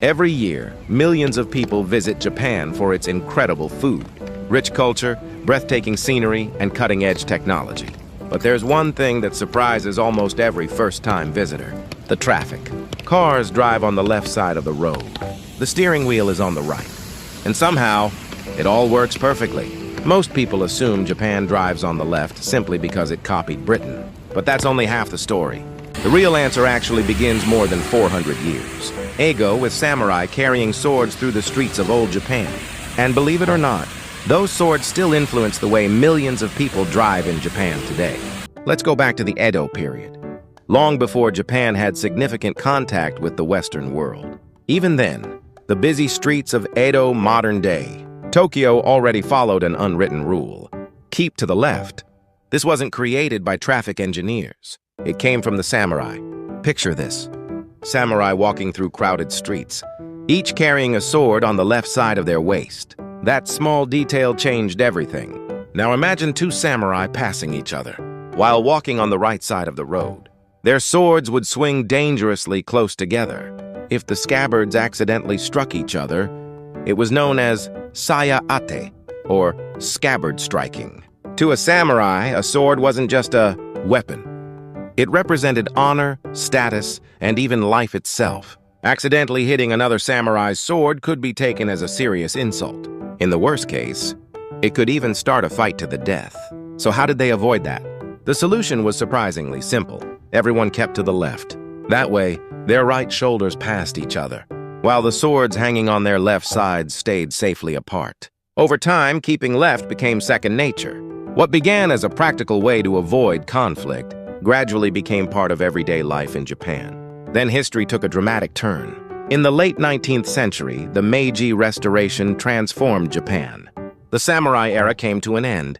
Every year, millions of people visit Japan for its incredible food, rich culture, breathtaking scenery, and cutting-edge technology. But there's one thing that surprises almost every first-time visitor: the traffic. Cars drive on the left side of the road. The steering wheel is on the right. And somehow, it all works perfectly. Most people assume Japan drives on the left simply because it copied Britain. But that's only half the story. The real answer actually begins more than 400 years. Ago with samurai carrying swords through the streets of old Japan. And believe it or not, those swords still influence the way millions of people drive in Japan today. Let's go back to the Edo period, long before Japan had significant contact with the Western world. Even then, the busy streets of Edo modern day, Tokyo already followed an unwritten rule: keep to the left. This wasn't created by traffic engineers. It came from the samurai. Picture this: samurai walking through crowded streets, each carrying a sword on the left side of their waist. That small detail changed everything. Now imagine two samurai passing each other while walking on the right side of the road. Their swords would swing dangerously close together. If the scabbards accidentally struck each other, it was known as saya ate, or scabbard striking. To a samurai, a sword wasn't just a weapon. It represented honor, status, and even life itself. Accidentally hitting another samurai's sword could be taken as a serious insult. In the worst case, it could even start a fight to the death. So how did they avoid that? The solution was surprisingly simple. Everyone kept to the left. That way, their right shoulders passed each other, while the swords hanging on their left sides stayed safely apart. Over time, keeping left became second nature. What began as a practical way to avoid conflict gradually became part of everyday life in Japan. Then history took a dramatic turn. In the late 19th century, the Meiji Restoration transformed Japan. The samurai era came to an end,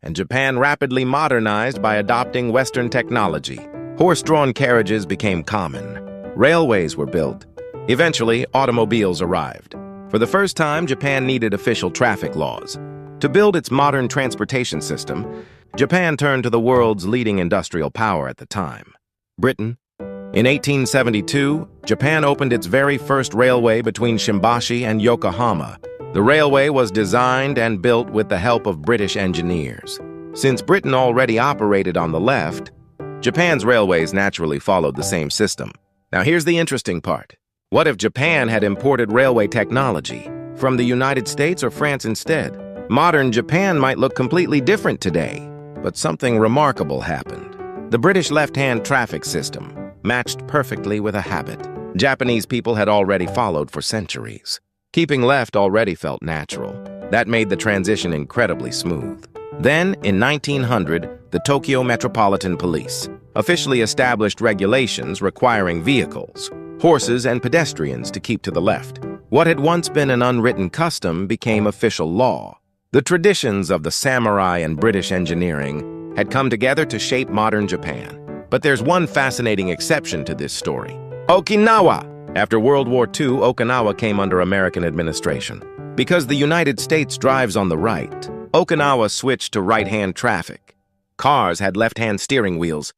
and Japan rapidly modernized by adopting Western technology. Horse-drawn carriages became common. Railways were built. Eventually, automobiles arrived. For the first time, Japan needed official traffic laws. To build its modern transportation system, Japan turned to the world's leading industrial power at the time, Britain. In 1872, Japan opened its very first railway between Shimbashi and Yokohama. The railway was designed and built with the help of British engineers. Since Britain already operated on the left, Japan's railways naturally followed the same system. Now here's the interesting part. What if Japan had imported railway technology from the United States or France instead? Modern Japan might look completely different today. But something remarkable happened. The British left-hand traffic system matched perfectly with a habit Japanese people had already followed for centuries. Keeping left already felt natural. That made the transition incredibly smooth. Then, in 1900, the Tokyo Metropolitan Police officially established regulations requiring vehicles, horses, and pedestrians to keep to the left. What had once been an unwritten custom became official law. The traditions of the samurai and British engineering had come together to shape modern Japan. But there's one fascinating exception to this story: Okinawa. After World War II, Okinawa came under American administration. Because the United States drives on the right, Okinawa switched to right-hand traffic. Cars had left-hand steering wheels.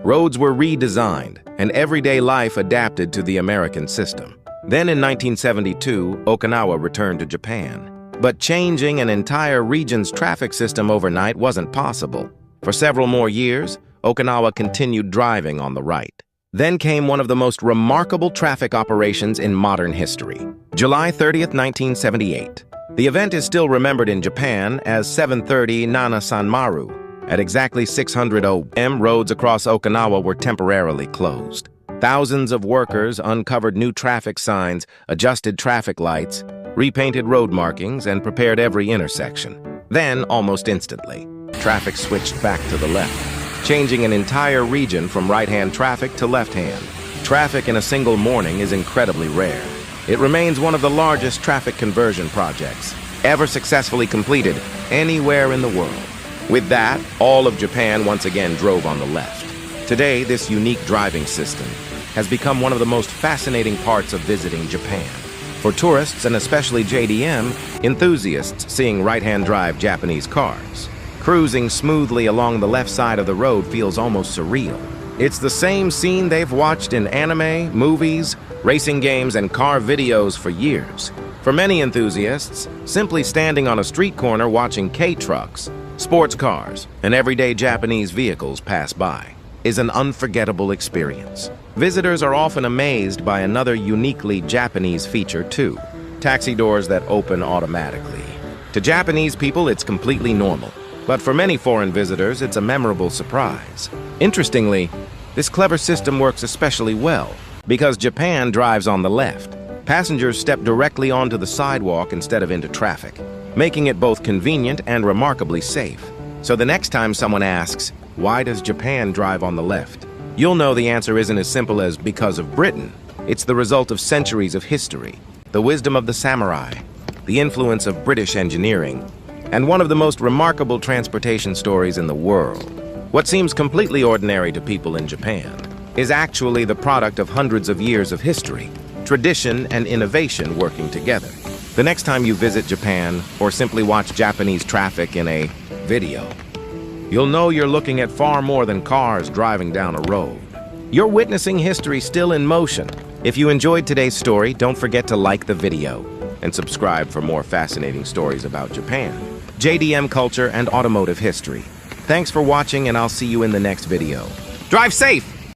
Roads were redesigned, and everyday life adapted to the American system. Then in 1972, Okinawa returned to Japan. But changing an entire region's traffic system overnight wasn't possible. For several more years, Okinawa continued driving on the right. Then came one of the most remarkable traffic operations in modern history. July 30th, 1978. The event is still remembered in Japan as 7:30 Nana-Sanmaru. At exactly 600 AM, roads across Okinawa were temporarily closed. Thousands of workers uncovered new traffic signs, adjusted traffic lights, repainted road markings, and prepared every intersection. Then, almost instantly, traffic switched back to the left, changing an entire region from right-hand traffic to left-hand. Traffic in a single morning is incredibly rare. It remains one of the largest traffic conversion projects ever successfully completed anywhere in the world. With that, all of Japan once again drove on the left. Today, this unique driving system has become one of the most fascinating parts of visiting Japan. For tourists, and especially JDM enthusiasts seeing right-hand drive Japanese cars, cruising smoothly along the left side of the road feels almost surreal. It's the same scene they've watched in anime, movies, racing games, and car videos for years. For many enthusiasts, simply standing on a street corner watching K-trucks, sports cars, and everyday Japanese vehicles pass by is an unforgettable experience. Visitors are often amazed by another uniquely Japanese feature too: taxi doors that open automatically. To Japanese people, it's completely normal, but for many foreign visitors, it's a memorable surprise. Interestingly, this clever system works especially well because Japan drives on the left. Passengers step directly onto the sidewalk instead of into traffic, making it both convenient and remarkably safe. So the next time someone asks, "Why does Japan drive on the left?" you'll know the answer isn't as simple as because of Britain. It's the result of centuries of history, the wisdom of the samurai, the influence of British engineering, and one of the most remarkable transportation stories in the world. What seems completely ordinary to people in Japan is actually the product of hundreds of years of history, tradition, and innovation working together. The next time you visit Japan or simply watch Japanese traffic in a video, you'll know you're looking at far more than cars driving down a road. You're witnessing history still in motion. If you enjoyed today's story, don't forget to like the video and subscribe for more fascinating stories about Japan, JDM culture, and automotive history. Thanks for watching, and I'll see you in the next video. Drive safe!